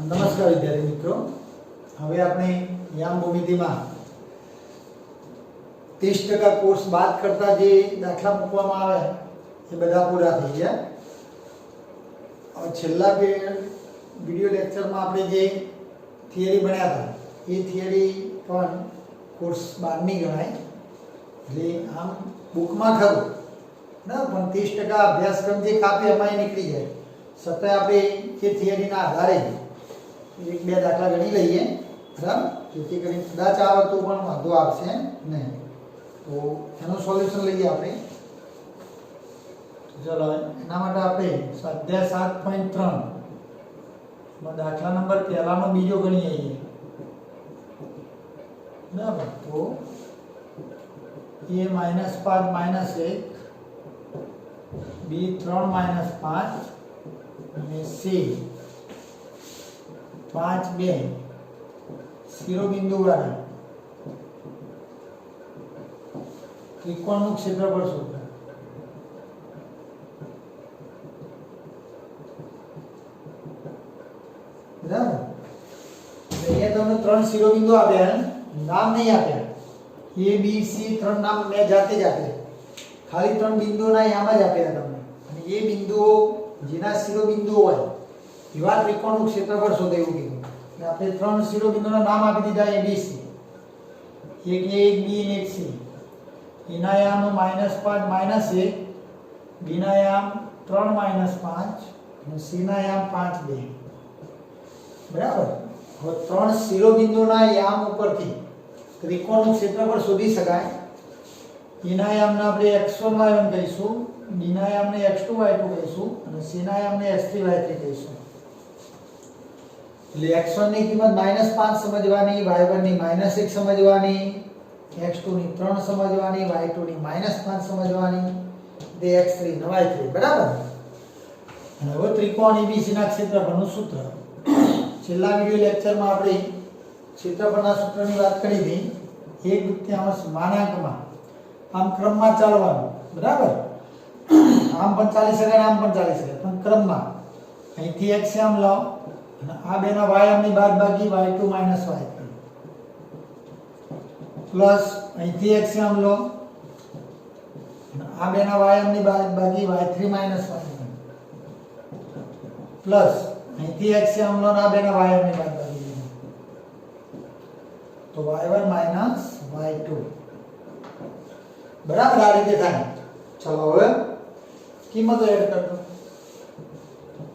નમસ્કાર વિદ્યાર્થી મિત્રો, હવે આપણે યામ ભૂમિતિમાં 30% કોર્સ બાદ કરતા જે દાખલા મૂકવામાં આવ્યા એ બધા પૂરા થઈ ગયા. હવે છેલ્લા વિડિયો લેક્ચરમાં આપણે જે થિયરી ભણ્યા હતા એ થિયરી પણ કોર્સ 12ની ગણાય. એટલે આમ બુકમાં ખરું બરાબર, પણ 30% અભ્યાસક્રમ જે કાપે એમાં નીકળી જાય. છતાં આપણે જે થિયરીના આધારે એક બે દાખલા ગણી લઈએ બરાબર, જેથી કરીને કદાચ આવે તો પણ વાંધો આવશે નહીં. તો એનું સોલ્યુશન લઈએ આપણે. ચલો, એના માટે આપણે સ્વાધ્યાય 7.3 દાખલા નંબર પહેલાનો બીજો ગણીએ બરાબર. તો a -5 -1 b 3 -5 અને c 5 2 શિરોબિંદુ વાળા ત્રિકોણનું ક્ષેત્રફળ શોધો. બરાબર. અહીંયા તમને ત્રણ શિરોબિંદુ આપ્યા, નામ નહીં આપ્યા. a b c ત્રણ નામ મેં જાતે જ આપ્યા, ખાલી ત્રણ બિંદુઓના આમ જ આપ્યા તમને. અને એ બિંદુઓ જેના શિરોબિંદુઓ હોય એવા ત્રિકોણનું ક્ષેત્રફળ શોધે એવું કીધું. એટલે આપણે ત્રણ શિરોબિંદુના નામ આપી દીધા a b c. એક a એક b અને એક c. એના યામ -5 -1, b ના યામ 3 -5 અને c ના યામ 5 2. બરાબર. હવે ત્રણ શિરોબિંદુના યામ ઉપરથી ત્રિકોણનું ક્ષેત્રફળ શોધી શકાય. એના યામને આપણે x1 y1 કહીશું, b ના યામને x2 y2 કહીશું અને c ના યામને x3 y3 કહીશું. એટલે x1 ની કિંમત -5 સમજવાની, y1 ની -1 સમજવાની, x2 ની 3 સમજવાની, y2 ની -5 સમજવાની, તે x3 ને y3. બરાબર. અને હવે ત્રિકોણ ABC ના ક્ષેત્રફળનું સૂત્ર. છેલ્લા વિડિયો લેક્ચરમાં આપણે ક્ષેત્રફળના સૂત્રની વાત કરી હતી. 1/5 માનાંકમાં આમ ક્રમમાં ચાલવાનું. બરાબર. આમ પણ ચાલી શકે, આમ પણ ચાલી શકે, પણ ક્રમમાં. અહીંથી x આમ લાવો અને આ બેના y આમની બાદબાકી y2 - y3 પ્લસ અહીંથી x આમ લો અને આ બેના y આમની બાદબાકી y3 - y1 પ્લસ અહીંથી x આમ લો અને આ બેના y આમની બાદબાકી તો y1 - y2. બરાબર. આ રીતે થાય. ચલો હવે કિંમતો એડ કરજો.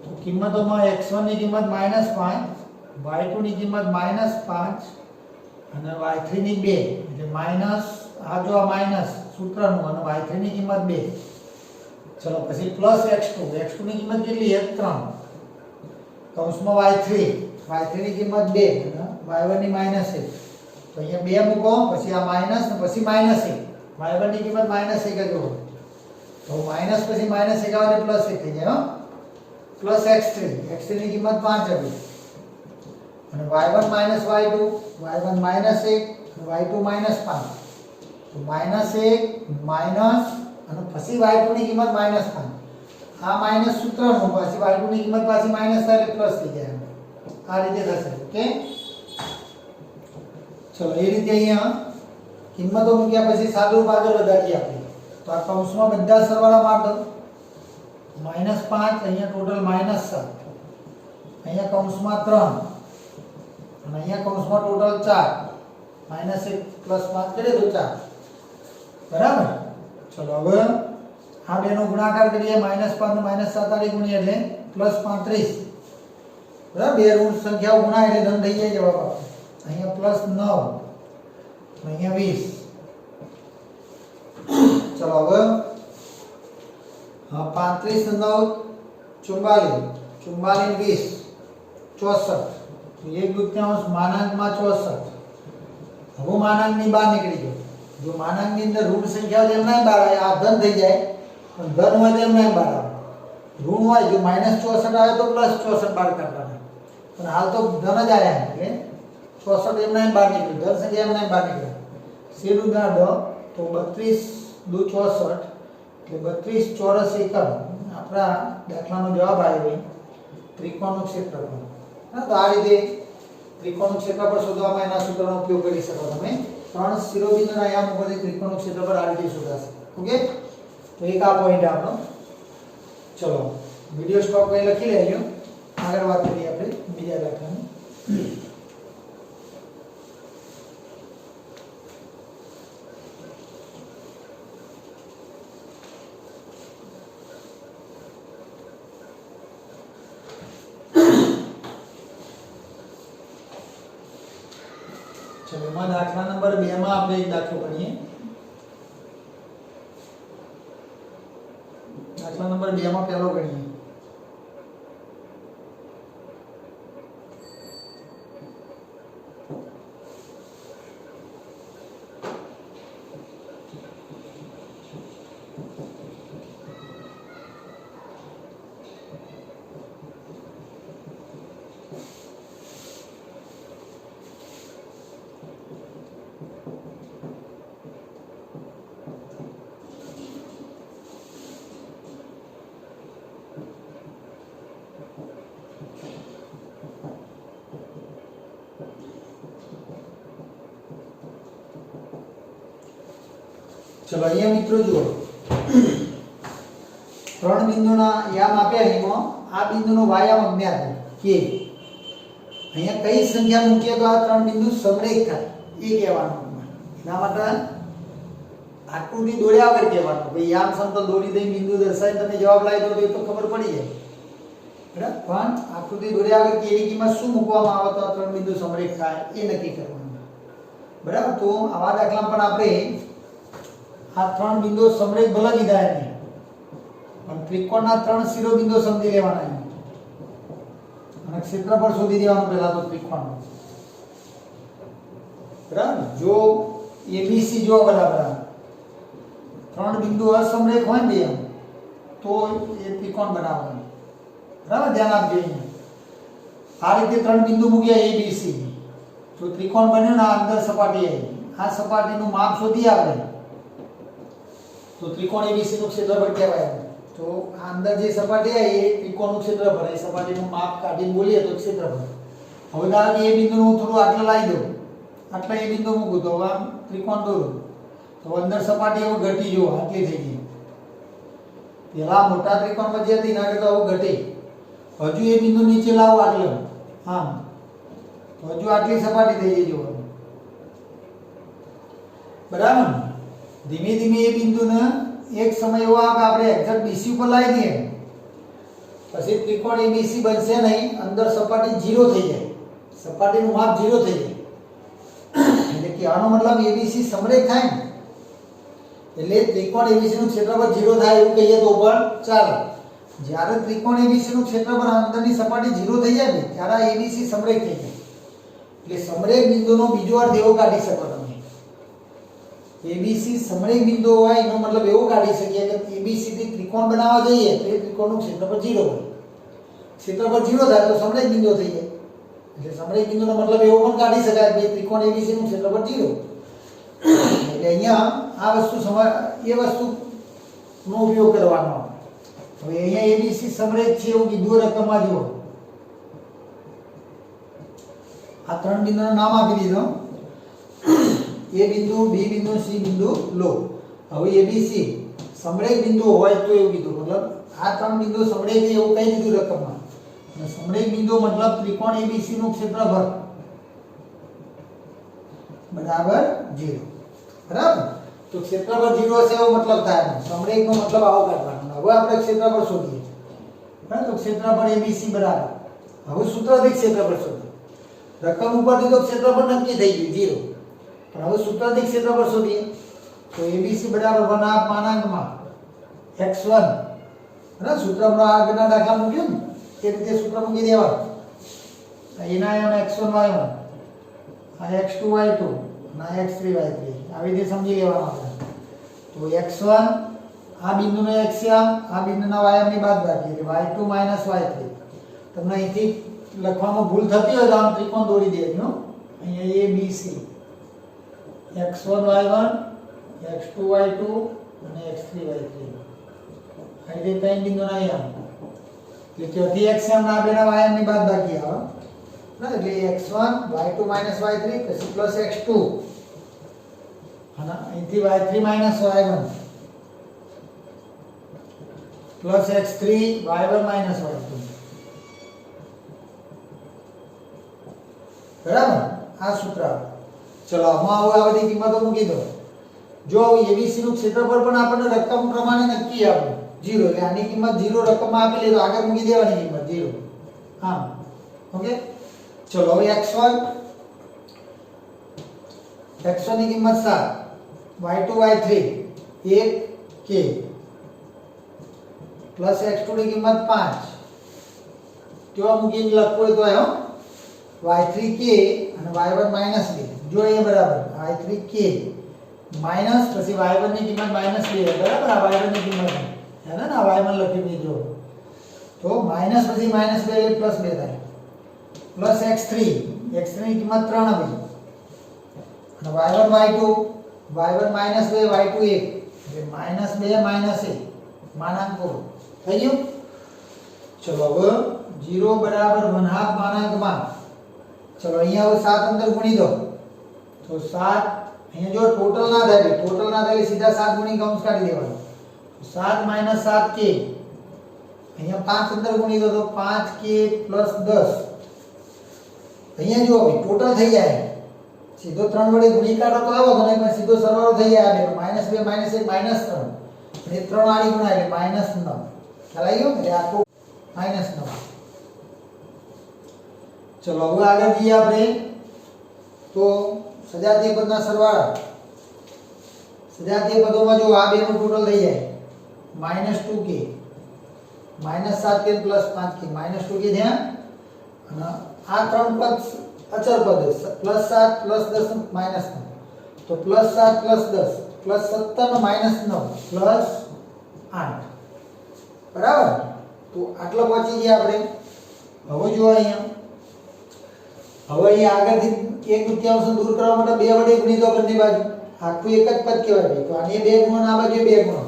તો કિંમતોમાં x1 ની કિંમત -5, y2 ની કિંમત -5 અને y3 ની 2. એટલે માઈનસ આ જો આ માઈનસ સૂત્રનું અને y3 ની કિંમત 2. ચલો પછી પ્લસ x2 ની કિંમત કેટલી? 3 કૌંસમાં y3 ની કિંમત 2 અને y1 ની -1. તો અહીંયા 2 મૂકો, પછી આ માઈનસ ને પછી -1. y1 ની કિંમત -1 જ હોય તો માઈનસ પછી -1 આવે એટલે પ્લસ 1 થઈ જાય. પ્લસ x3 ની કિંમત 5 હતી અને y1 - y2, y1 - 1 y2 -5. તો -1 માઈનસ અને પછી y2 ની કિંમત -5. આ માઈનસ સૂત્રનું પછી y2 ની કિંમત પાછી માઈનસ થાય એટલે પ્લસ થઈ જાય. આ રીતે થશે. ઓકે. ચલો એ રીતે અહીંયા કિંમતો મૂક્યા પછી સાદુરૂપ આગળ વધારીએ આપણે. તો આ કૌંસમાં બધા સરવાળા માર દો. -5 અહીંયા ટોટલ -7, અહીંયા કૌંસમાં 3 અને અહીંયા કૌંસમાં ટોટલ 4. -1 + 5 કરીએ તો 4. બરાબર. ચલો હવે આ બેનો ગુણાકાર કરીએ. -5 ને -7 આડી ગુણીએ એટલે +35. બરાબર. બે ઋણ સંખ્યાઓ ગુણાય એટલે ધન થઈ જાય જવાબ આપણો. અહીંયા +9 અહીંયા 20. ચલો હવે 35 ને 9 44, 44 ને 20 64. 1/5 માનાંકમાં 64. હવે માનાંકની બહાર નીકળી ગયો. જો માનાંકની અંદર ઋણ સંખ્યાઓ તેમ ના બહાર આવે, આ ધન થઈ જાય, પણ ધન હોય તેમ ના બહાર આવે. ઋણ હોય જો -64 આવે તો +64 બહાર કાઢવાના, પણ હાલ તો ધન જ આવ્યા એટલે 64 એમ ના બહાર નીકળ્યું, ધન સંખ્યા એમ ના બહાર નીકળ્યા. સીધું ગાડો તો 32 × 2 = 64 એટલે 32 ચોરસ એકમ આપણા દાખલાનો જવાબ આવ્યો. ત્રિકોણનું ક્ષેત્રફળ હા, તો આ રીતે ત્રિકોણનું ક્ષેત્રફળ શોધવામાં એના સૂત્રનો ઉપયોગ કરી શકો તમે. ત્રણ શિરોબિંદુના આયામ ઉપરથી ત્રિકોણનું ક્ષેત્રફળ આ રીતે શોધાશે. ઓકે, તો એક આ પોઈન્ટ આપણો. ચલો વિડિયો સ્ટોપ કરી લખી લેજો. આગળ વાત કરીએ આપણે બીજા દાખલાની. ચલો એમાં દાખલા નંબર 2 માં આપણે એક દાખલો ગણીએ. દાખલા નંબર 2 માં પહેલો ગણીએ. चलो અહીંયા મિત્રો જુઓ ત્રણ બિંદુના યામ આપ્યા એમાં આ બિંદુનો વાયામ અજ્ઞાત કે અહીંયા કઈ સંખ્યા મૂકીએ તો આ ત્રણ બિંદુ સમરેખ થાય એ કહેવાનું. એના માટે આકૃતિ દોર્યા વગર કહેવાનું કે યામ સમતલ દોરી દઈ બિંદુ દર્શાવી તમે જવાબ લાવી દો તો એ તો ખબર પડી જાય બરાબર. પણ આકૃતિ દોર્યા વગર કેવી કિંમત શું મૂકવામાં આવે તો આ ત્રણ બિંદુ સમરેખ થાય એ નક્કી કરવાનું બરાબર. તો આવા દાખલામાં પણ આપણે આ ત્રણ બિંદુઓ સમરેખ ભલે દીધા એને પણ ત્રિકોણના ત્રણ શિરોબિંદુઓ સમજી લેવાના છે અને ક્ષેત્રફળ શોધી દેવાનું પહેલા તો ત્રિકોણનું બરાબર. જો એબીસી જો બરાબર ત્રણ બિંદુ અસમરેખ હોય ને તો એ ત્રિકોણ બનાવવાનું બરાબર. ધ્યાન આપજો. આ રીતે ત્રણ બિંદુ મૂક્યા એબીસી તો ત્રિકોણ બન્યો ને અંદર સપાટી આવી આ સપાટીનું માપ શોધી આપણે તો ત્રિકોણ એબીસી નું ક્ષેત્રફળ કહેવાય. તો આ અંદર જે સપાટી આવી એ ત્રિકોણનું ક્ષેત્રફળ એ સપાટીનું માપ કાઢીને બોલીએ તો ક્ષેત્રફળ. હવે ધારો કે એ બિંદુને હું થોડું આટલા લાવી દઉં આટલા એ બિંદુ મૂકું તો આમ ત્રિકોણ દોરું તો અંદર સપાટી એવું ઘટી જો આટલી થઈ ગઈ. પેલા મોટા ત્રિકોણમાં જે હતી ના તો આવું ઘટી. હજુ એ બિંદુ નીચે લાવો આટલો આમ તો હજુ આટલી સપાટી થઈ ગઈ જોવાનું બરાબર. ધીમે ધીમે એ બિંદુને એક સમય એવો આવે કે આપણે એક્ઝેક્ટ બીસી ઉપર લાવી દઈએ પછી ત્રિકોણ એબીસી બનશે નહીં. અંદર સપાટી 0 થઈ જાય સપાટીનું માપ 0 થઈ જાય એટલે કે આનો મતલબ એબીસી સમરેખ થાય ને એટલે ત્રિકોણ એબીસી નું ક્ષેત્રફળ 0 થાય એવું કહીએ તો પણ ચાલે. જ્યારે ત્રિકોણ એબીસી નું ક્ષેત્રફળ અંદરની સપાટી 0 થઈ જાય ને ત્યારે એબીસી સમરેખ થઈ જાય. એટલે સમરેખ બિંદુનો બીજો અર્થ એવો કાઢી શકો તમે એબીસી સમરેખ બિંદુ હોય એનો મતલબ એવો કાઢી શકીએ કે એબીસી થી ત્રિકોણ બનાવવા જઈએ તો એ ત્રિકોણનું ક્ષેત્રફળ 0 હોય. ક્ષેત્રફળ 0 થાય તો સમરેખ બિંદુ થઈ જાય. એટલે સમરેખ બિંદુનો મતલબ એવો પણ કાઢી શકાય કે ત્રિકોણ એબીસી નું ક્ષેત્રફળ 0. એટલે અહીંયા આ વસ્તુ એ વસ્તુનો ઉપયોગ કરવાનો. હવે અહીંયા એબીસી સમરેખ છે એવું કીધું રકમમાં જુઓ આ ત્રણ બિંદુનું નામ આપી દીધું એ બિંદુ બી બિંદુ સી બિંદુ લો. હવે એબીસી સમરેખ બિંદુ હોય તો એવું કીધું મતલબ આ ત્રણ બિંદુ સમરેખ છે એવું કહી દીધું રકમમાં. અને સમરેખ બિંદુ મતલબ ત્રિકોણ એબીસી નું ક્ષેત્રફળ બરાબર 0 બરાબર. તો ક્ષેત્રફળ 0 હશે એવો મતલબ થાય. સમરેખ નો મતલબ આવો કાઢવાનો. હવે આપણે ક્ષેત્રફળ શોધીએ બરાબર. તો ક્ષેત્રફળ એબીસી બરાબર હવે સૂત્રથી ક્ષેત્રફળ શોધીએ. રકમ ઉપરથી તો ક્ષેત્રફળ નક્કી થઈ ગયું 0 પણ હવે સૂત્રથી ક્ષેત્રફળ શોધીએ તો એબીસી બરાબર 1/x1 બરાબર. સૂત્રમાં આગળના દાખલા મૂક્યું ને તે રીતે સૂત્ર મૂકી દેવાનું. એના એમ x1 y1 આ x2 y2 અને x3 y3 આવી રીતે સમજી લેવાનું આપણે. તો x1 આ બિંદુનો x યામ આ બિંદુના y યામની બાદબાકી એટલે y2 - y3. તમને અહીંથી લખવામાં ભૂલ થતી હોય તો આમ ત્રિકોણ દોરી દેજો. અહીંયા a b c x1 y1 x2 y2 અને x3 y3 આ રીતે ત્રણ બિંદુના યામ એટલે ચોથી x યામ ના બેના y યામની બાદબાકી આવે ના એટલે x1 y2 y3 પછી પ્લસ x2 અને અહીંથી y3 y1 plus x3 y1 y2 બરાબર આ સૂત્ર ચલો આમાં હવે આ બધી કિંમતો મૂકી દો જો ABC નું ક્ષેત્રફળ પણ આપણને રકમ પ્રમાણે નક્કી આપે 0 એટલે આની કિંમત 0 રકમમાં આપેલી તો આગળ મૂકી દેવાની કિંમત 0 હા ઓકે ચલો હવે x1 ની કિંમત 7 y2 y3 1k plus x2 ની કિંમત 5 કેવા મૂકીને લખવું હોય તો y3k અને y1 -2 જો એ બરાબર y3k માઈનસ પછી y1 ની કિંમત -2 બરાબર આ y1 ની કિંમત હે ને આ y1 લખી દીધો તો માઈનસ પછી -2 એટલે પ્લસ 2 થાય પ્લસ x3 ની કિંમત 3 આવી અને y1 y2 -2 y2 1 એટલે -2 -1 માનાંકો થઈ ગયું ચલો હવે 0 બરાબર 1/2 માનાંકમાં ચલો અહીંયા હવે 7 અંદર ગુણી દો તો 7 અહીંયા જો ટોટલ ના થાય સીધા 7 ગુણી કૌંસ કાઢી દેવાનો 7 - 7k અહીંયા 5 અંદર ગુણી દો તો 5k + 10 અહીંયા જો હવે ટોટલ થઈ જાય સીધો 3 વડે ગુણી કાઢો તો આવો તો નહીં સીધો સરવાળો થઈ જાય -2 -1 -3 અને 3 આડી ગુણાય એટલે -9 ખ્યાલ આવ્યો એટલે આખું -9 ચલો હવે આગળ જઈએ આપણે તો સજાતીય પદના સરવાળા સજાતીય પદોમાં જો આ બેનું ટોટલ થઈ જાય -2k -7k + 5k -2k ધ્યાન અને આ ત્રણ પદ અચર પદ +7 +10 -9 તો +7 +10 +17 -9 +8 બરાબર તો આટલો પહોંચી ગયા આપણે હવે જો અહીંયા હવે અહીં આગળથી 1/3 દૂર કરવા માટે 2 વડે ગુણી દો બંને બાજુ આખું એક જ પદ કહેવાય તો આની 2 ગુણો આ બાજુ 2 ગુણો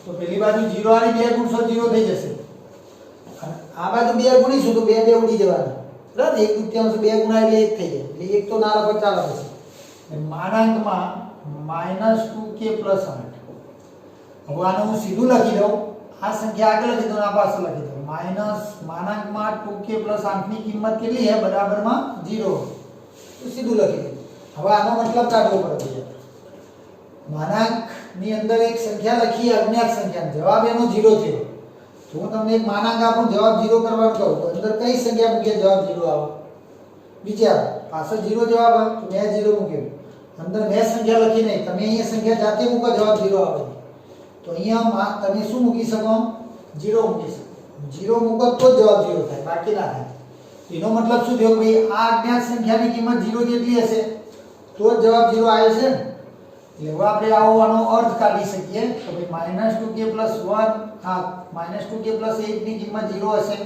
તો પેલી બાજુ 0 આની 2 ગુણશો 0 થઈ જશે અને આ બાજુ 2 ગુણીશું તો 2 ઉડી જવાના બરાબર 1/3 2 ગુણા એટલે 1 થઈ જાય એટલે 1 તો ના લખો ચાલે છે માનાંકમાં -2k + 8 હવે આને હું સીધું લખી દઉં આ સંખ્યા આગળ લખી દઉં આ પાછળ લખી દઉં માનાંકમાં 2k + 8 ની કિંમત કેટલી છે બરાબરમાં 0 તો સીધું લખી દઉં હવે આનો મતલબ કાઢવો પડે માનાંક ની અંદર એક સંખ્યા લખી અજ્ઞાત સંખ્યા જવાબ એનો 0 થયો તો હું તમને એક માનાંક આપું જવાબ 0 કરવાનું કહું તો અંદર કઈ સંખ્યા મૂકીએ જવાબ 0 આવે વિચાર પાછળ 0 જવાબ આવે તો મેં 0 મૂક્યો અંદર મેં સંખ્યા લખી નહીં તમે અહીંયા સંખ્યા જાતે મૂકો જવાબ 0 આવે તો અહીંયા તમે શું મૂકી શકો 0 મૂકી શકો 0 મૂકો તો જવાબ 0 થાય બાકી ના થાય એનો મતલબ શું થયો ભાઈ આ અજ્ઞાત સંખ્યાની કિંમત 0 જેટલી હશે તો જ જવાબ 0 આવે છે ને એટલે આપણે આનો અર્થ કાઢી શકીએ તો ભાઈ -2k + 1 આ -2k + 8 ની કિંમત 0 હશે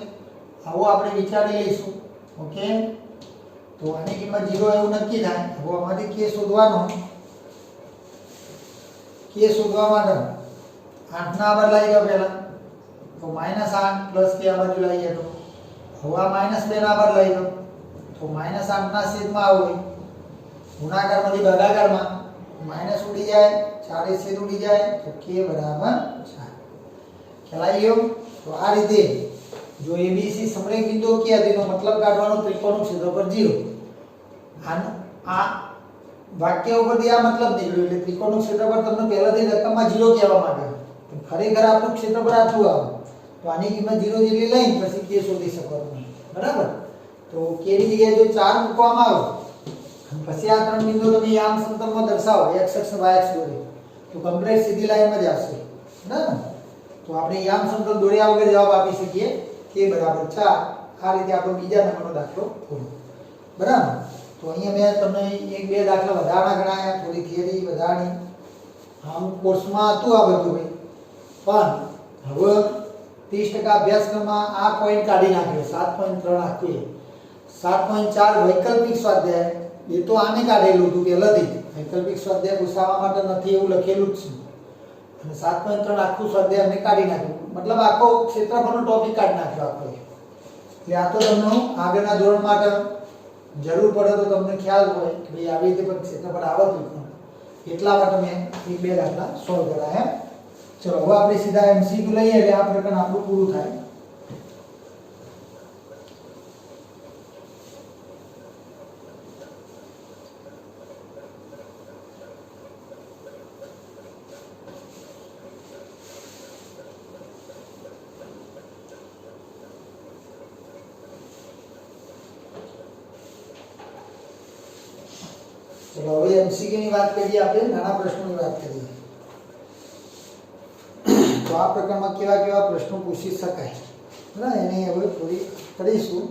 આવો આપણે વિચારી લઈશું ઓકે તો આની કિંમત 0 એવું નક્કી થાય હવે આમાંથી k શોધવાનો k શોધવા માટે 8 ના બદલાઈ ગયો પહેલા તો -8 + k આ બાજુ લઈએ તો હવે આ -2 ના બદલાઈ ગયો તો -8 ના છેદમાં આવે ગુણાકારમાંથી ભાગાકારમાં માઈનસ ઉડી જાય 4 છેદ ઉડી જાય તો k = 4 ખ્યાલ આવી ગયો તો આ રીતે જો ABC સમરેખ બિંદુઓ કયા તેનો મતલબ કાઢવાનો ત્રિકોણનું ક્ષેત્રફળ 0 આ વાક્ય ઉપરથી આ મતલબ નીકળ્યો એટલે ત્રિકોણનું ક્ષેત્રફળ તમને પહેલાથી રકમમાં 0 કહેવા માંગે પણ ખરેખર આપણું ક્ષેત્રફળ આટલું આવે તો આની કિંમત 0 જેટલી લઈને પછી k શોધી શકો તમે બરાબર તો k ની જગ્યાએ જો 4 મૂકવામાં આવે પછી આ ત્રણ બિંદુઓ તમે યામ સમતલમાં દર્શાવો x અક્ષ y અક્ષ દોરી તો કમ્પ્લીટ સીધી લાઈનમાં જ આવશે બરાબર તો આપણે યામ સમતલ દોર્યા વગર જવાબ આપી શકીએ k = 4 આ રીતે આપણો બીજા નંબરનો દાખલો પૂરો બરાબર તો અહીંયા મેં તમને એક બે દાખલા વધારાના ગણાયા થોડી થિયરી વધારાની આમ કોર્સમાં હતું આ બધું ભાઈ પણ હવે 30% અભ્યાસક્રમમાં આ પોઈન્ટ કાઢી નાખ્યો 7.3 આખું 7.4 વૈકલ્પિક સ્વાધ્યાય એ તો આને કાઢેલું હતું પહેલાથી વૈકલ્પિક સ્વાધ્યાય પૂછવા માટે નથી એવું લખેલું જ છે અને 7.3 આખું સ્વાધ્યાય અમે કાઢી નાખ્યું મતલબ આખો ક્ષેત્રફળનો ટોપિક કાઢી નાખ્યો આખો એટલે આ તો તમને આગળના ધોરણ માટે જરૂર પડે તો તમને ખ્યાલ હોય કે ભાઈ આવી રીતે પણ ક્ષેત્રફળ આવતું એટલા માટે મેં એક બે દાખલા સોલ્વ કર્યા. ચલો હવે આપણે સીધા MCQ લઈએ એટલે આ પ્રકરણ આપણું પૂરું થાય. चलो હવે MCQ ની વાત કરીએ, આપણે નાના પ્રશ્નોની વાત કરીએ. તો આ પ્રકારમાં કેવા કેવા પ્રશ્નો પૂછી શકાય બરાબર, એને હવે થોડી કરીશું.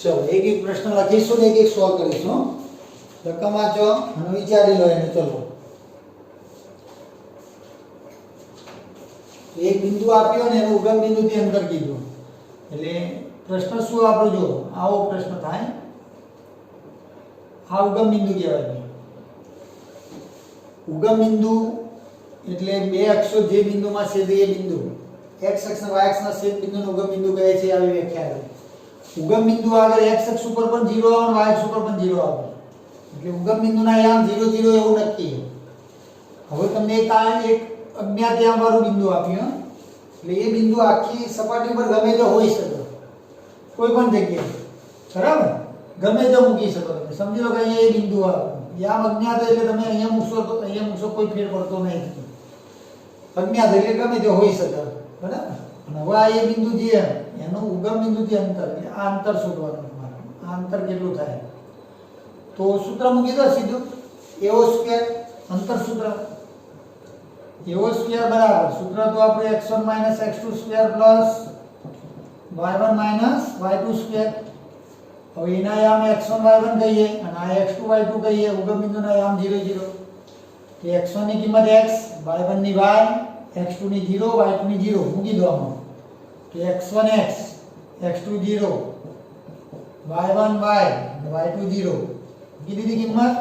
चलो एक एक प्रश्न लखीशू ने एक एक सॉल्व करीशू. रकम वाँचो અને વિચારી લો એને. चलो एक बिंदु આપ્યો ને એનું ઉગમ બિંદુથી અંતર કીધું એટલે પ્રશ્ન શું આપણો જો આવો પ્રશ્ન થાય. આ ઉગમ બિંદુ કહેવાય. ઉગમ બિંદુ એટલે બે અક્ષો જે બિંદુમાં છેદે એ બિંદુ x અક્ષ અને y અક્ષના છેદ બિંદુને ઉગમ બિંદુ કહે છે. આવી વ્યાખ્યા છે. ઉગમ બિંદુ આગળ x અક્ષ ઉપર પણ 0 આવે અને y અક્ષ ઉપર પણ 0 આવે એટલે ઉગમ બિંદુના યામ 0 0 એવું નક્કી. હવે તમને એક અજ્ઞાત યામ વાળું બિંદુ આપ્યું એટલે એ બિંદુ આખી સપાટી પર ગમે તે હોઈ શકે, કોઈ પણ જગ્યાએ બરાબર ગમે તે મૂકી શકો તમે. સમજી લો કે અહીંયા એ બિંદુ આવે, યામ અજ્ઞાત એટલે તમે અહીંયા મૂકશો તો અહીંયા મૂકશો કોઈ ફેર પડતો નહીં. અજ્ઞાત એટલે ગમે તે હોઈ શકે બરાબર. અને હવે આ એ બિંદુ જે એનું ઉગમ બિંદુથી અંતર, આ અંતર શોધવાનું. આ અંતર કેટલું થાય તો સૂત્ર મૂકી દો સીધું. એઓ સ્ક્વેર અંતર સૂત્ર એઓ સ્ક્વેર બરાબર સૂત્ર તો આપણે x1 - x2 square plus y1 - y2 square. હવે એના યામ x1 y1 કહીએ અને આ x2 y2 કહીએ. ઉગમ બિંદુના યામ 0 0 તો x1 ની કિંમત x, y1 ની y, x2 ની 0, y2 ની 0 મૂકી દો આમાં. તો x1 x, x2 0, y1 y, y2 0 મૂકી દીધી કિંમત.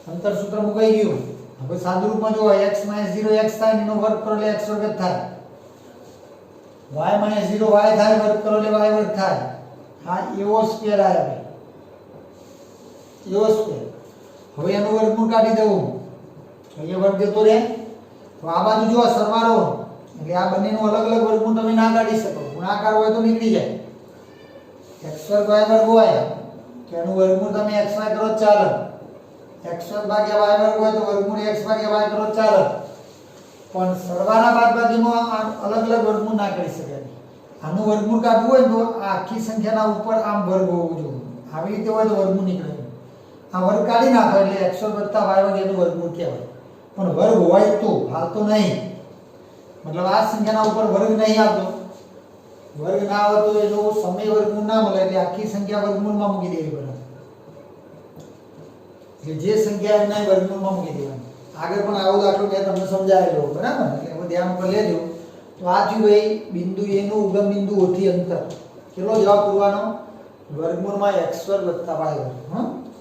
અંતર સૂત્ર મુકાઈ ગયું. હવે સાદું રૂપમાં જો x - 0 x થાય એનો વર્ગ કરો એટલે x વર્ગ થાય. y - 0 y થાય વર્ગ કરો એટલે y વર્ગ થાય. આ એવો સ્ક્વેર આવે એવો સ્ક્વેર. હવે એનું વર્ગમૂળ કાઢી દેવું અહીંયા વર્ગ દેતો રહે. તો આ બાજુ જો સરવાળો એટલે આ બંનેનું અલગ અલગ વર્ગમૂળ તમે ના કાઢી શકો. ગુણાકાર હોય તો નીકળી જાય. x વર્ગ y વર્ગ હોય તો એનું વર્ગમૂળ તમે x y કરો ચાલે. x વર્ગ ભાગ્યા y વર્ગ હોય તો વર્ગમૂળ x ભાગ્યા y કરો ચાલે. પણ સરવાળા બાદબાકીમાં અલગ અલગ વર્ગમૂળ ના કરી શકાય. આનું વર્ગમૂળ કાઢવું હોય તો આ આખી સંખ્યાના ઉપર આમ વર્ગ હોવું જોઈએ. આવી રીતે હોય તો વર્ગમૂળ નીકળે. આ વર્ગ કાઢી નાખો એટલે x વર્ગ વત્તા y વર્ગ એનું વર્ગમૂળ કહેવાય. પણ વર્ગ હોય તો હાલ તો નહીં, મતલબ આ સંખ્યાના ઉપર વર્ગ નહીં આવતો. વર્ગ ના આવે તો એનો સમય વર્ગમૂળ ના મળે એટલે આખી સંખ્યા વર્ગમૂળમાં મૂકી દેવી પડે. એટલે જે સંખ્યા એના વર્ગમૂળમાં મૂકી દેવાની. આગળ પણ આવો દાખલો મેં તમને સમજાવેલો બરાબર, એટલે હવે ધ્યાન પર લેજો. તો આ થયું ભાઈ બિંદુ A નું ઉગમ બિંદુ O થી અંતર. કેટલો જવાબ પૂરવાનો? વર્ગમૂળમાં x વર્ગ વત્તા y વર્ગ.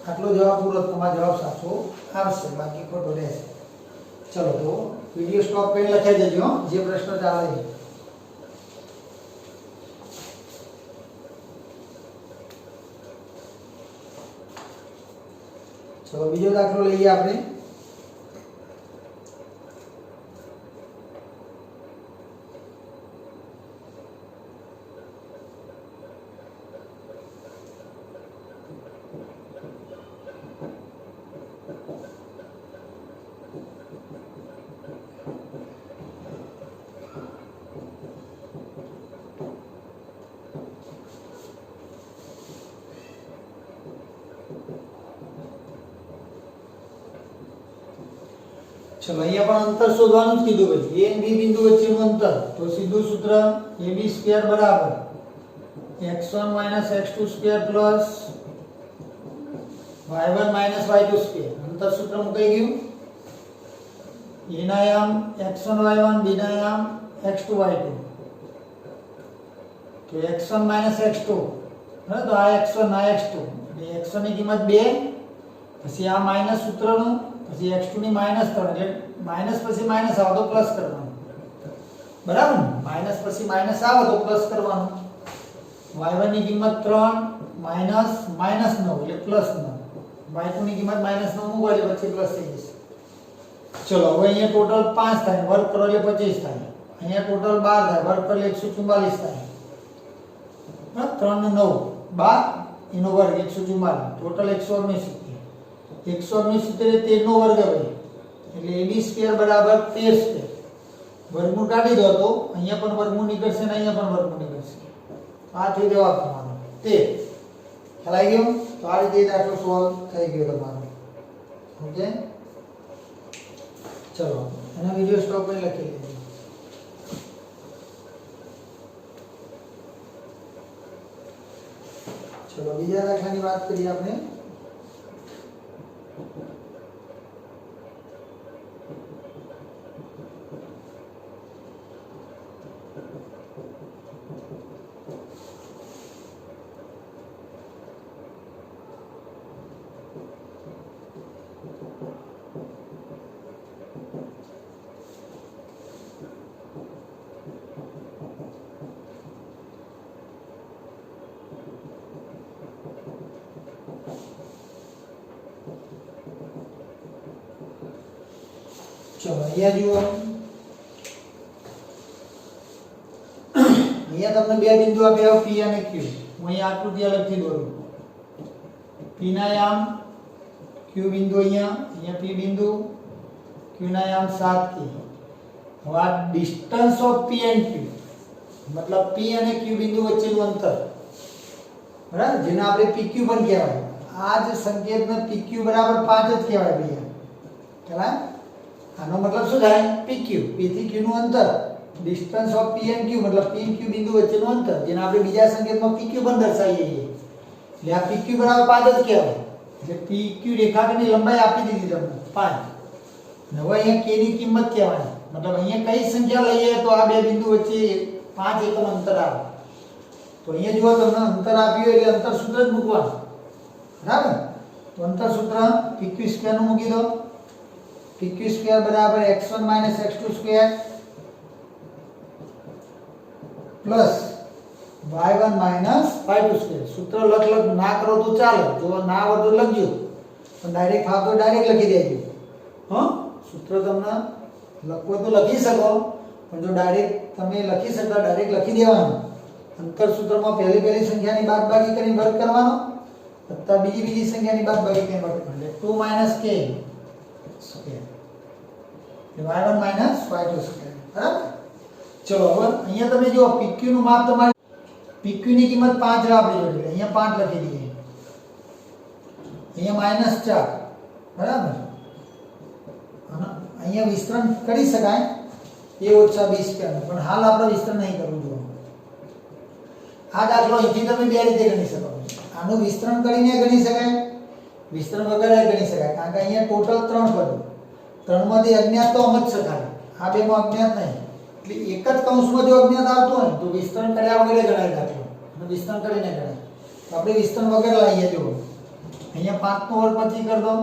આટલો જવાબ પૂરો, તમારો જવાબ સાચો આવશે, બાકી ખોટો રહેશે. ચલો તો વિડિયો સ્ટોપ કરીને લખાઈ દેજો જે પ્રશ્ન ચાલે છે. ચલો બીજો દાખલો લઈએ આપણે. चलो અહીંયા પણ અંતર શોધવાનું જ કીધું ભાઈ a અને b બિંદુ વચ્ચેનું અંતર તો સીધું સૂત્ર ab² બરાબર x1 - x2² plus y1 - y2². અંતર સૂત્ર મુકાઈ ગયું. a ના યામ x1 y1 b ના યામ x2 y2 તો x1 - x2 બરાબર તો આ x1 આ x2 એટલે x1 ની કિંમત 2 પછી આ માઈનસ સૂત્રનું પછી x2 ની -3 એટલે માઈનસ પછી માઈનસ આવે તો પ્લસ કરવાનું બરાબર ને માઈનસ પછી માઈનસ આવે તો પ્લસ કરવાનું y1 ની કિંમત 3 માઈનસ -9 એટલે પ્લસ 9 y2 ની કિંમત -9 મૂકો એટલે પછી પ્લસ થઈ જશે. ચલો હવે અહીંયા ટોટલ 5 થાય વર્ગ કરો એટલે 25 થાય અહીંયા ટોટલ 12 થાય વર્ગ કરો એટલે 144 થાય બરાબર 3 ને 9 12 એનો વર્ગ 144 ટોટલ 169 169 એટલે 13 નો વર્ગ ભાઈ એટલે ab² બરાબર 13². વર્ગમૂળ કાઢી દો તો અહીંયા પણ વર્ગમૂળ નીકળશે ને અહીંયા પણ વર્ગમૂળ નીકળશે. આ થઈ જવાબ તમારો 13. ખ્યાલ આવી ગયો? તો આ રીતે દાખલો સોલ્વ થઈ ગયો તમારો. ઓકે ચલો એનો વિડિયો સ્ટોપ કરી લખી લેજો. ચલો બીજા દાખલાની વાત કરીએ આપણે. चलो અહીંયા જુઓ અહીંયા તમને બે બિંદુ આપ્યા P અને Q. હું અહીંયા આકૃતિ અલગથી દોરું. P ના યામ Q બિંદુ અહીંયા P બિંદુ Q ના યામ 7K. હવે આ distance of P and Q મતલબ P અને Q બિંદુ વચ્ચેનું અંતર બરાબર જેને આપણે PQ પણ કહેવાય. આ જ સંકેતને PQ બરાબર 5 જ કહેવાય ભૈયા. ખ્યાલ આનો મતલબ શું થાય PQ P થી Q નું અંતર distance of P and Q મતલબ P and Q બિંદુ વચ્ચેનું અંતર જેને આપણે બીજા સંકેતમાં PQ પણ દર્શાવીએ છીએ. એટલે આ PQ બરાબર 5 જ કહેવાય. એટલે PQ રેખાખંડની લંબાઈ આપી દીધી તમને 5. હવે અહીંયા K ની કિંમત કહેવાની મતલબ અહીંયા કઈ સંખ્યા લઈએ તો આ બે બિંદુ વચ્ચે 5 એકમ અંતર આવે. તો અહીંયા જુઓ તમને અંતર આપ્યું એટલે અંતર સૂત્ર જ મૂકવાનું બરાબર. તો અંતર સૂત્ર PQ² નું મૂકી દો. PQ² બરાબર x1 - x2² plus y1 - y2². સૂત્ર લખ ના કરો તો ચાલે જો ના આવડે તો લખજો પણ ડાયરેક્ટ ફાવ તો ડાયરેક્ટ લખી દેજો. સૂત્ર તમને લખવો તો લખી શકો પણ જો ડાયરેક્ટ તમે લખી શકતા ડાયરેક્ટ લખી દેવાનું. અંતર સૂત્રમાં પહેલી સંખ્યાની બાદબાકી કરીને વર્ગ કરવાનો વત્તા બીજી સંખ્યાની બાદબાકી કરીને વર્ગ કરવાનો એટલે 2 - k સ્ક્વેર y1 - y2² બરાબર. ચલો હવે અહીંયા તમે જો PQ નું માપ તમારે PQ ની કિંમત 5 આપી જોડે અહીંયા 5 લખી દઈએ. અહીંયા -4 બરાબર. અને અહીંયા વિસ્તરણ કરી શકાય a - b² પણ હાલ આપણે વિસ્તરણ નહીં કરવું જોઈએ. આ દાખલો અહીંથી તમે બે રીતે ગણી શકો. આનું વિસ્તરણ કરીને ગણી શકાય વિસ્તરણ વગર ગણી શકાય કારણ કે અહીંયા ટોટલ 3 પદો 3 માંથી અજ્ઞાત તો અમત શકાય આ બેમાં અજ્ઞાત નહીં એટલે એક જ કૌંસમાં જો અજ્ઞાત આવતો હોય તો વિસ્તરણ કર્યા વગર ગણાય દાખલો અને વિસ્તરણ કરીને ગણાય. તો આપણે વિસ્તરણ વગર લાવીએ જો અહીંયા 5 નો વર્ગ પછી કરી દો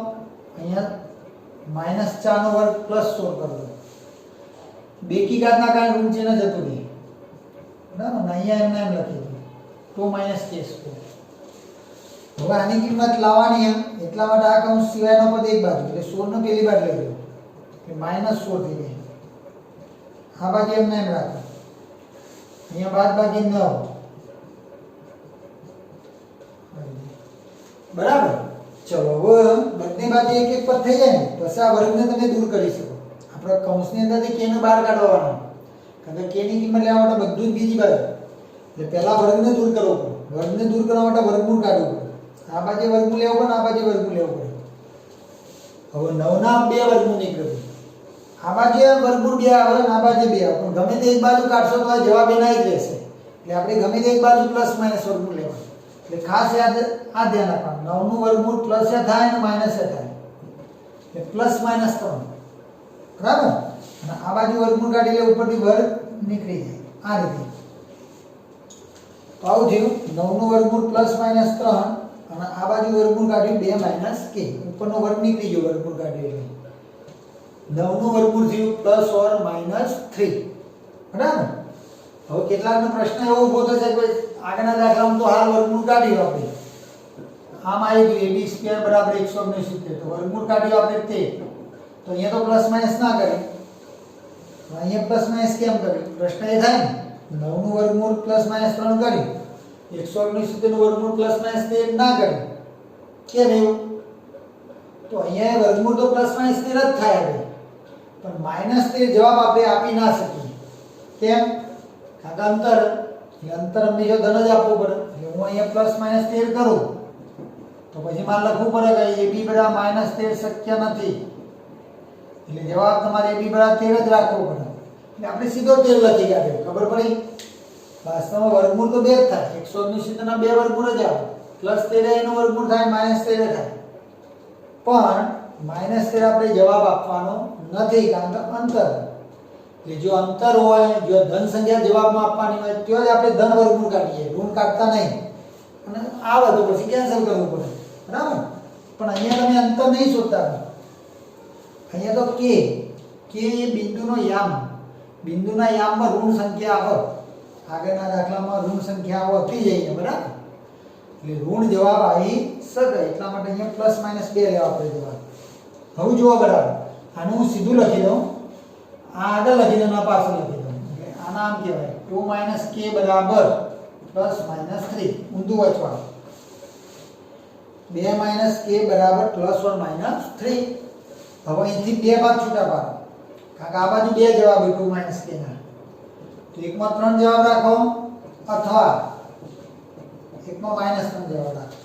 અહીંયા -4 નો વર્ગ +16 કરી દો. બેકી ઘાતના કારણે ઋણ ચિહ્ન જતું રહે બરાબર. અહીંયા એમ લખી દો 2 - k². હવે આની કિંમત લાવવાની એટલા માટે આ કૌંસ સિવાયનો પદ એક બાજુ એટલે 16 નો પેલી બાજુ લઈ લો એટલે -16 થઈ જાય. આ બાજુ એમ રાખો અહીંયા બાદબાકી 9 બરાબર. ચલો હવે બંને બાજુ એક એક પદ થઈ જાય ને પછી આ વર્ગને તમે દૂર કરી શકો. આપણે કૌંસની અંદરથી k ને બહાર કાઢવાનો કારણ કે k ની કિંમત લેવા માટે બધું જ બીજી બાજુ એટલે પહેલા વર્ગને દૂર કરવો પડે. વર્ગને દૂર કરવા માટે વર્ગમૂળ કાઢવું પડે. આ બાજુ વર્ગમૂળ લેવું પડે આ બાજુ વર્ગમૂળ લેવું પડે. હવે 9 ના 2 વર્ગમૂળ નીકળે આ બાજુ વર્ગમૂળ 2 આવે ને આ બાજુ 2 આવે પણ ગમે તે એક બાજુ કાઢશો તો આ જવાબ એના જ રહેશે એટલે આપણે ગમે તે એક બાજુ પ્લસ માઈનસ વર્ગમૂળ લેવાનું એટલે ખાસ યાદ આ ધ્યાન રાખવાનું 9 નું વર્ગમૂળ પ્લસ એ થાય અને માઈનસ એ થાય એટલે પ્લસ માઈનસ 3 બરાબર અને આ બાજુ વર્ગમૂળ કાઢી એટલે ઉપરથી વર્ગ નીકળી જાય આ રીતે તો આવું થયું 9 નું વર્ગમૂળ પ્લસ માઈનસ 3 અને આ બાજુ વર્ગમૂળ કાઢ્યું 2 માઈનસ k ઉપરનો વર્ગ નીકળી ગયો વર્ગમૂળ કાઢ્યું એટલે 9 નું વર્ગમૂળ થયું પ્લસ ઓર માઈનસ 3 બરાબર હવે કેટલાકનો પ્રશ્ન એવો ઊભો થશે કે આગળના દાખલામાં તો હાલ વર્ગમૂળ કાઢ્યું આપણે આમ આવી ગયું ab સ્ક્વેર બરાબર 169 તો વર્ગમૂળ કાઢ્યું આપણે 13 તો અહીંયા તો પ્લસ માઈનસ ના કરી અહીંયા પ્લસ માઈનસ કેમ કર્યું પ્રશ્ન એ થાય ને 9 નું વર્ગમૂળ પ્લસ માઈનસ 3 કર્યું 169 નું વર્ગમૂળ પ્લસ માઈનસ 13 ના કર્યું કેમ એવું તો અહીંયા વર્ગમૂળ તો પ્લસ માઈનસ 13 જ થાય હવે પણ માઈનસ 13 જવાબ આપણે આપી ના શકીએ કેમ કારણ કે અંતર હંમેશા ધન જ આપવું પડે એટલે હું અહીંયા પ્લસ માઈનસ 13 કરું તો પછી મારે લખવું પડે કે ab બરાબર માઈનસ 13 શક્ય નથી એટલે જવાબ તમારે ab બરાબર 13 જ રાખવો પડે એટલે આપણે સીધો 13 લખી કાઢ્યો ખબર પડી વાસ્તવમાં વર્ગમૂળ તો 2 જ થાય 169 ના 2 વર્ગમૂળ જ આવે પ્લસ 13 એનું વર્ગમૂળ થાય માઈનસ 13 થાય પણ માઈનસ 13 આપણે જવાબ આપવાનો નથી કારણ કે અંતર એટલે જો અંતર હોય જો ધન સંખ્યા જવાબમાં આપવાની હોય તો જ આપણે ધન વર્ગમૂળ કાઢીએ ઋણ કાઢતા નહીં અને આવે તો પછી કેન્સલ કરવું પડે બરાબર પણ અહીંયા તમે અંતર નહીં શોધતા અહીંયા તો k એ બિંદુના યામમાં ઋણ સંખ્યા આવે આગળના દાખલામાં ઋણ સંખ્યા આવતી જઈએ બરાબર એટલે ઋણ જવાબ આવી શકે એટલા માટે અહીંયા પ્લસ માઈનસ 2 લેવા પડે જવાબ હવે જુઓ બરાબર આનું હું સીધું લખી દઉં આ આગળ લખી દઉં આ પાછળ લખી દઉં એટલે આના આમ કહેવાય 2 k બરાબર પ્લસ માઈનસ 3 ઊંધું વચવા 2 k બરાબર પ્લસ ઓર માઈનસ 3 હવે અહીંથી 2 ભાગ છૂટા પાડો કારણ કે આ બાજુ 2 જવાબ 2 k ના તો એકમાં 3 જવાબ રાખો અથવા એકમાં -3 જવાબ રાખો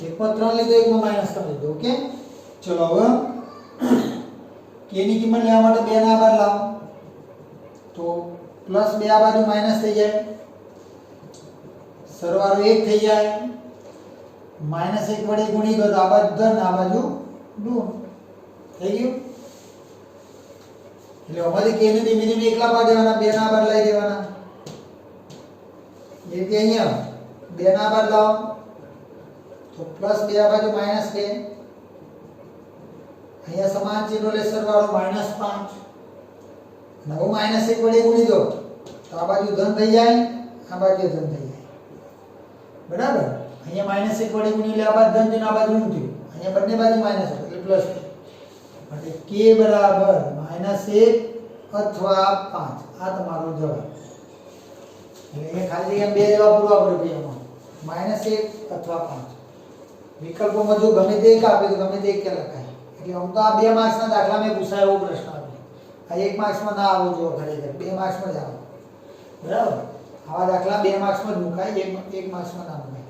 એકમાં 3 લીધો એકમાં -3 લીધો ઓકે ચલો હવે k ની કિંમત લેવા માટે 2 ના બહાર લાવો તો પ્લસ 2 આ બાજુ માઈનસ થઈ જાય સરવાળો 1 થઈ જાય -1 વડે ગુણી દો તો આ બાજુ ધન આ બાજુ ઋણ થઈ ગયું એટલે અમારી k ને ધીમે ધીમે એકલા પાડ દેવાના 2 ના બહાર લઈ દેવાના એ કે અહીંયા 2 ના બહાર લાવો તો પ્લસ 2 આ બાજુ -2 અહીંયા સમાન ચિહ્નો લે સરવાળો -5 નવો -1 વડે ગુણી દો તો આ બાજુ ધન થઈ જાય આ બાજુ ધન થઈ જાય બરાબર અહીંયા -1 વડે ગુણી લે આ બાજુ ધન થઈને આ બાજુ ઋણ થયું અહીંયા બંને બાજુ માઈનસ એટલે પ્લસ એટલે k બરાબર -1 અથવા 5 આ તમારો જવાબ એટલે એ ખાલી જગ્યામાં બે જવાબ પૂરવા પડે એમાં -1 અથવા 5 વિકલ્પોમાં જો ગમે તે એક આપે તો ગમે તે એક લખાય એટલે આમ તો આ 2 માર્ક્સના દાખલામાં પૂછાય એવો પ્રશ્ન આપે આ 1 માર્ક્સમાં ના આવો જો ખરેખર 2 માર્ક્સમાં જ આવે બરાબર આવા દાખલા 2 માર્ક્સમાં જ મુકાય 1 માર્ક્સમાં ના મુકાય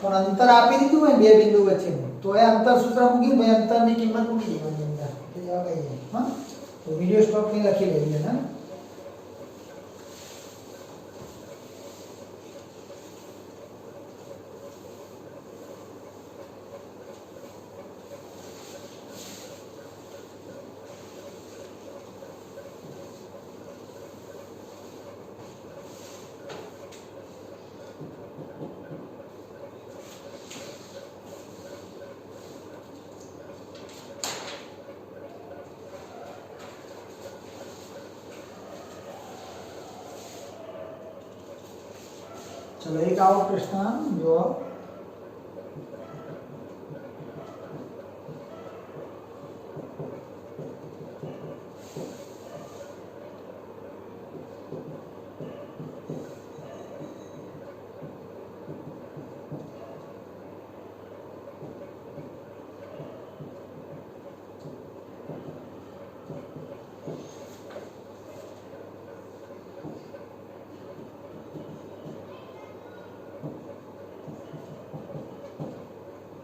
પણ અંતર આપી દીધું હોય 2 બિંદુ વચ્ચે તો એ અંતર સૂત્ર મૂકીને ભાઈ અંતરની કિંમત મૂકી દેવાની અંદર એટલે જવાબ આવી જાય હા તો વિડિયો સ્ટોપ ની લખી લઈએ ને चलो एक और प्रश्न जो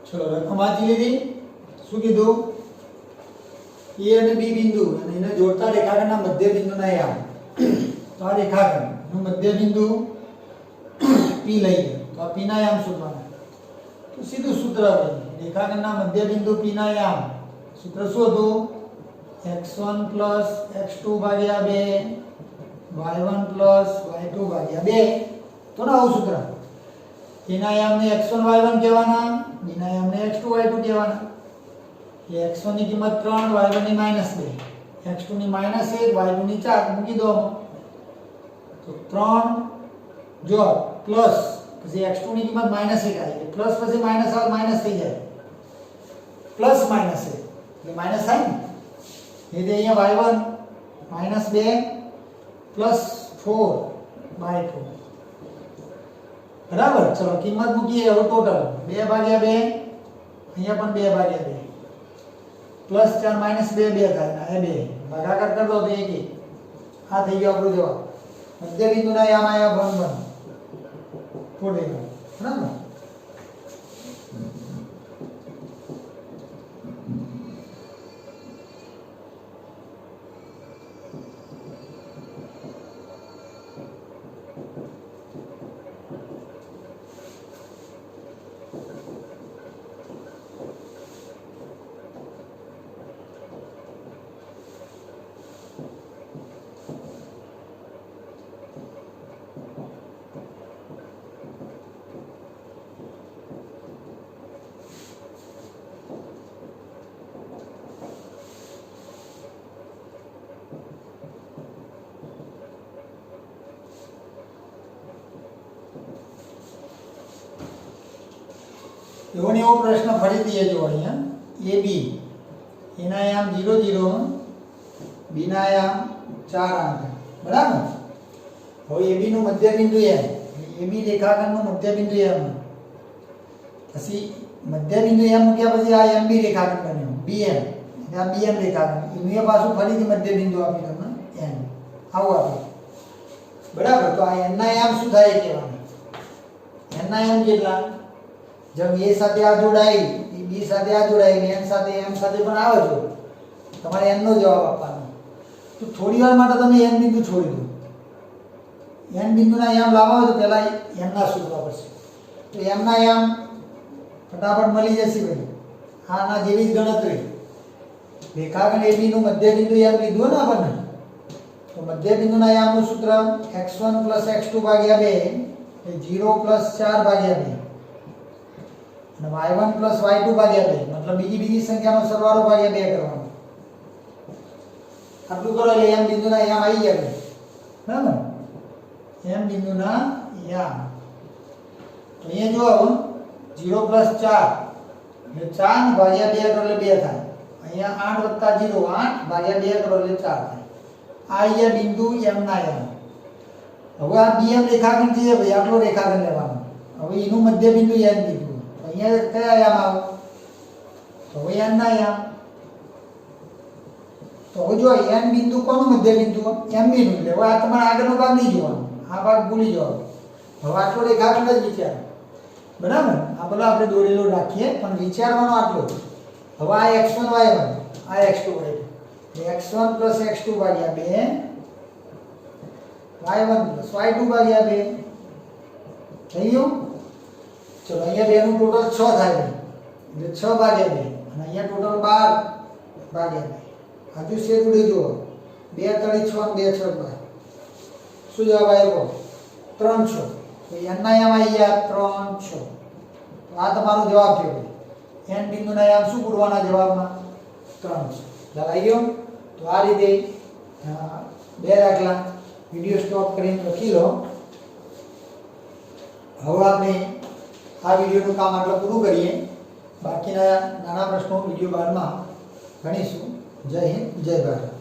चलो रकम वांची लीधी शू कीधु એ અને બી બિંદુ અને એને જોડતા રેખાખંડના મધ્ય બિંદુના યામ. તો આ રેખાખંડનું મધ્ય બિંદુ પી લઈએ તો આ પી ના યામ શોધવાના. તો સીધું સૂત્ર બને રેખાખંડના મધ્ય બિંદુ પી ના યામ. સૂત્ર શોધો x1 + x2 ભાગ્યા 2 y1 + y2 ભાગ્યા 2. તો ના આવું સૂત્ર. એના યામને x1 y1 કહેવાના, બીના યામને x2 y2 કહેવાના. એ x1 ની કિંમત 3, y1 ની -2, x2 ની -1, y2 ની 4 મૂકી દો. તો 3 જો પ્લસ પછી x2 ની કિંમત -1 આવી પ્લસ પછી માઈનસ આવે માઈનસ થઈ જાય પ્લસ માઈનસ એટલે માઈનસ થાય ને. એટલે અહીંયા y1 -2 + 4/2 બરાબર. ચલો કિંમત મૂકીએ હવે ટોટલ 2/2 અહીંયા પણ 2/2 +4 - 2 2 થાય ને 2 ભાગાકાર કરી દો તો 1 આ થઈ ગયો આપણો જવાબ. મધ્ય બિંદુના યામ આયા 1 1 ફોડે બરાબર. એવો ને એવો પ્રશ્ન ફરીથી જો અહીંયા AB એના યામ 0 0 બીના યામ 4 અંક બરાબર. હવે AB નું મધ્ય બિંદુ M AB રેખાખંડનું મધ્ય બિંદુ M પછી મધ્ય બિંદુ M મૂક્યા પછી આ MB રેખાખંડ બન્યો BM એટલે આ BM રેખાખંડ એનું એ પાછું ફરીથી મધ્ય બિંદુ આપી તમને N આવું આપે બરાબર. તો આ N ના યામ શું થાય કહેવાનું. N ના યામ કેટલા जब A સાથે આ જોડાઈ B સાથે આ જોડાઈ N સાથે M સાથે પણ આવે છે તમારે N નો જવાબ આપવાનો. તો થોડી વાર માટે તમે N બિંદુ છોડી દો. N બિંદુના યામ લાવવા હોય તો પહેલા M ના શોધવા પડશે. તો M ના યામ ફટાફટ મળી જશે ભાઈ. આના જેવી જ ગણતરી. રેખાખંડ AB નું મધ્ય બિંદુ યામ લીધું ને આપણને. તો મધ્ય બિંદુના યામનું સૂત્ર x1 + x2 ભાગ્યા 2 એ 0 + 4/2 y1 + y2 ભાગ્યા 2 મતલબ બીજી સંખ્યાનો સરવાળો ભાગ્યા 2 કરવાનો. આટલું કરો એટલે m બિંદુના યામ આવી ગયા બરાબર. m બિંદુના યામ તો અહીંયા જો 0 + 4 એટલે 4 ભાગ્યા 2 કરો એટલે 2 થાય. અહીંયા 8 + 0 8 ભાગ્યા 2 કરો એટલે 4 થાય. આ અહીંયા બિંદુ m ના યામ. હવે આ BM રેખાખંડ છે ભાઈ આટલો રેખાખંડ લેવાનો. હવે એનું મધ્ય બિંદુ n કીધું. અહીંયા કયા યામ આવે તો હવે n ના યામ. તો હવે જો n બિંદુ કોનું મધ્ય બિંદુ m બિંદુ એટલે હવે આ તમારે આગળનો ભાગ નહીં જોવાનો. આ ભાગ ભૂલી જાઓ. હવે આટલો રેખાખંડ જ વિચાર બરાબર. આ પેલો આપણે દોરેલો રાખીએ પણ વિચારવાનો આટલો. હવે આ x1 y1 આ x2 y2 x1 + x2 ભાગ્યા 2 y1 + y2 ભાગ્યા 2 થઈ ગયું. ચલો અહીંયા 2 નું ટોટલ 6 થાય એટલે 6/2 અને અહીંયા ટોટલ 12/2. હજુ શેડુડી જુઓ 2 × 6 અને 2 × 6 12. શું જવાબ આવ્યો 3 6. તો n ના યામ આવી ગયા 3 6. તો આ તમારો જવાબ થયો. n બિંદુના યામ શું પૂરવાના જવાબમાં 3 6. ખ્યાલ આવી ગયો. તો આ રીતે બે દાખલા વિડિયો સ્ટોપ કરીને લખી લો. હવે આપણે આ વિડિયોનું કામ આટલું પૂરું કરીએ. બાકીના નાના પ્રશ્નો વિડિયો બાદમાં ગણીશું. જય હિન્દ જય ભારત.